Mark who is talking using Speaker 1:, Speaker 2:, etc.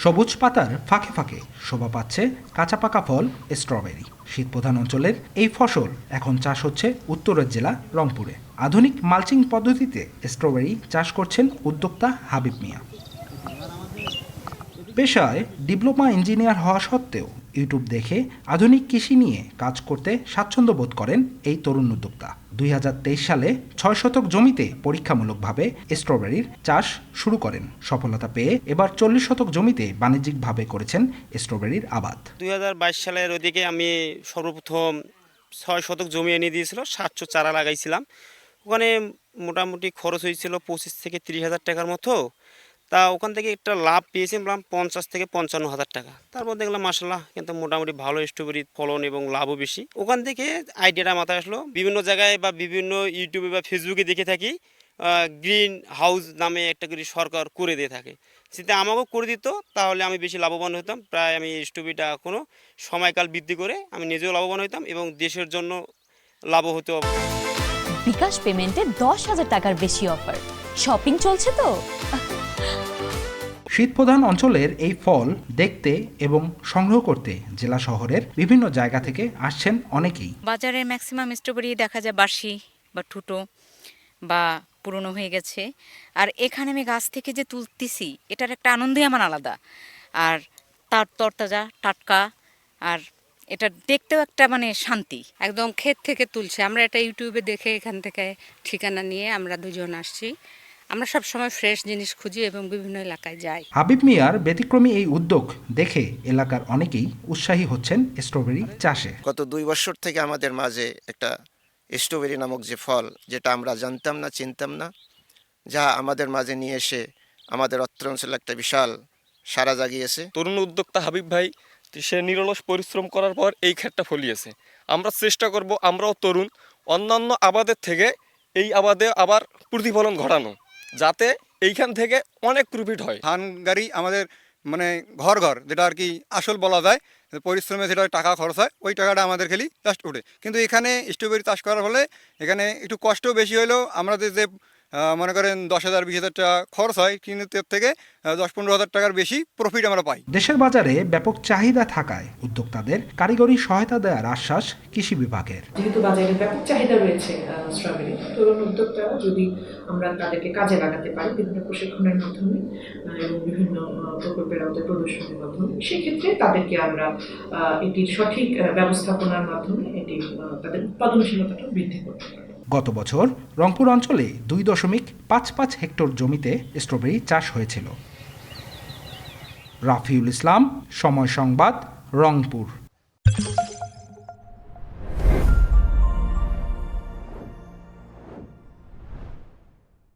Speaker 1: সবুজ পাতার ফাঁকে ফাঁকে শোভা পাচ্ছে কাঁচা পাকা ফল স্ট্রবেরি। শীতপ্রধান অঞ্চলের এই ফসল এখন চাষ হচ্ছে উত্তরের জেলা রংপুরে। আধুনিক মালচিং পদ্ধতিতে স্ট্রবেরি চাষ করছেন উদ্যোক্তা হাবিব মিয়া। পেশায় ডিপ্লোমা ইঞ্জিনিয়ার হওয়া সত্ত্বেও ইউটিউব দেখে আধুনিক কৃষি নিয়ে কাজ করতে স্বাচ্ছন্দ্য বোধ করেন এই তরুণ উদ্যোক্তা। 2023 সালে 6 শতক জমিতে পরীক্ষামূলকভাবে স্ট্রবেরির চাষ শুরু করেন। সফলতা পেয়ে এবার 40 শতক জমিতে বাণিজ্যিকভাবে করেছেন স্ট্রবেরির আবাদ।
Speaker 2: 2022 সালের ওদিকে আমি সর্বপ্রথম 6 শতক জমি এনে দিয়েছিল, 700 চারা লাগাইছিলাম। ওখানে মোটামুটি খরচ হয়েছিল 25 থেকে 30 হাজার টাকার মতো। তা ওখান থেকে একটা লাভ পেয়েছিলাম 50 থেকে 55 হাজার টাকা। তারপর দেখলাম মাশাআল্লাহ কিন্তু মোটামুটি ভালো স্ট্রবেরি ফলন এবং লাভও বেশি। ওখান থেকে আইডিয়াটা মাথায় আসলো, বিভিন্ন জায়গায় বা বিভিন্ন ইউটিউবে বা ফেসবুকে দেখে থাকি গ্রিন হাউস নামে একটা করে সরকার করে দিয়ে থাকে। সেটা আমাকেও করে দিত, তাহলে আমি বেশি লাভবান হতাম। প্রায় আমি স্ট্রবেরিটা এখনও সময়কাল বৃদ্ধি করে আমি নিজেও লাভবান হতাম এবং দেশের জন্য লাভ হতো।
Speaker 3: বিকাশ পেমেন্টে 10,000 টাকার বেশি অফার। শপিং চলছে তো।
Speaker 1: শীতপ্রধান অঞ্চলের এই ফল দেখতে এবং সংগ্রহ করতে জেলা শহরের বিভিন্ন জায়গা থেকে আসছেন অনেকেই।
Speaker 4: বাজারে ম্যাক্সিমাম স্ট্রবেরি দেখা যায় বাসি বা ঠুটো বা পুরনো হয়ে গেছে। আর এখানে আমি গাছ থেকে যে তুলতেছি এটার একটা আনন্দই আমার আলাদা। আর তার তরতাজা টাটকা, আর এটা দেখতেও একটা মানে শান্তি।
Speaker 5: একদম ক্ষেত থেকে তুলছে। আমরা এটা ইউটিউবে দেখে এখান থেকে ঠিকানা নিয়ে আমরা দুজন আসছি। আমরা সব সময় ফ্রেশ জিনিস খুঁজি এবং বিভিন্ন এলাকায় যাই।
Speaker 1: হাবিব মিয়ার ব্যতিক্রমী এই উদ্যোগ দেখে এলাকার অনেকেই উৎসাহী হচ্ছেন স্ট্রবেরি চাষে।
Speaker 6: গত 2 বছর থেকে আমাদের মাঝে একটা স্ট্রবেরি নামক যে ফল, যেটা আমরা জানতাম না, চিনতাম না, যা আমাদের মাঝে নিয়ে এসে আমাদের অত্র অঞ্চলে একটা বিশাল সাড়া জাগিয়েছে।
Speaker 7: তরুণ উদ্যোক্তা হাবিব ভাই সে নিরলস পরিশ্রম করার পর এই ক্ষেতটা ফলিয়েছে। আমরা চেষ্টা করব, আমরাও তরুণ, অন্যান্য আবাদের থেকে এই আবাদে আবার প্রতিফলন ঘটানো, যাতে এইখান থেকে অনেক প্রফিট হয়।
Speaker 8: ধান গাড়ি আমাদের মানে ঘর ঘর যেটা আর কি আসল বলা যায়, পরিশ্রমে যেটা টাকা খরচ হয় ওই টাকাটা আমাদের খালি জাস্ট ওঠে। কিন্তু এখানে স্ট্রবেরি চাষ করার ফলে এখানে একটু কষ্টও বেশি হলেও আমাদের যে মনে করেন 10,000 20,000 টাকা খরচ হয়, কিন্তু এর থেকে 10-15 হাজার টাকার বেশি প্রফিট আমরা পাই।
Speaker 1: দেশের বাজারে ব্যাপক চাহিদা থাকায় উদ্যোক্তাদের কারিগরি সহায়তা দেওয়ার আশ্বাস কৃষি বিভাগের।
Speaker 9: যেহেতু বাজারে ব্যাপক চাহিদা রয়েছে স্ট্রবেরি, তরুণ উদ্যোক্তারা যদি আমরা তাদেরকে কাজে লাগাতে পারি বিভিন্ন প্রশিক্ষণের মাধ্যমে এবং বিভিন্ন প্রকল্পের আওতায় প্রদর্শনের মাধ্যমে, সেক্ষেত্রে তাদেরকে আমরা এটির সঠিক ব্যবস্থাপনার মাধ্যমে এটি তাদের উৎপাদনশীলতাটা বৃদ্ধি করতে পারি।
Speaker 1: গত বছর রংপুর অঞ্চলে 2.55 হেক্টর জমিতে স্ট্রবেরি চাষ হয়েছিল। রাফিউল ইসলাম, সময় সংবাদ, রংপুর।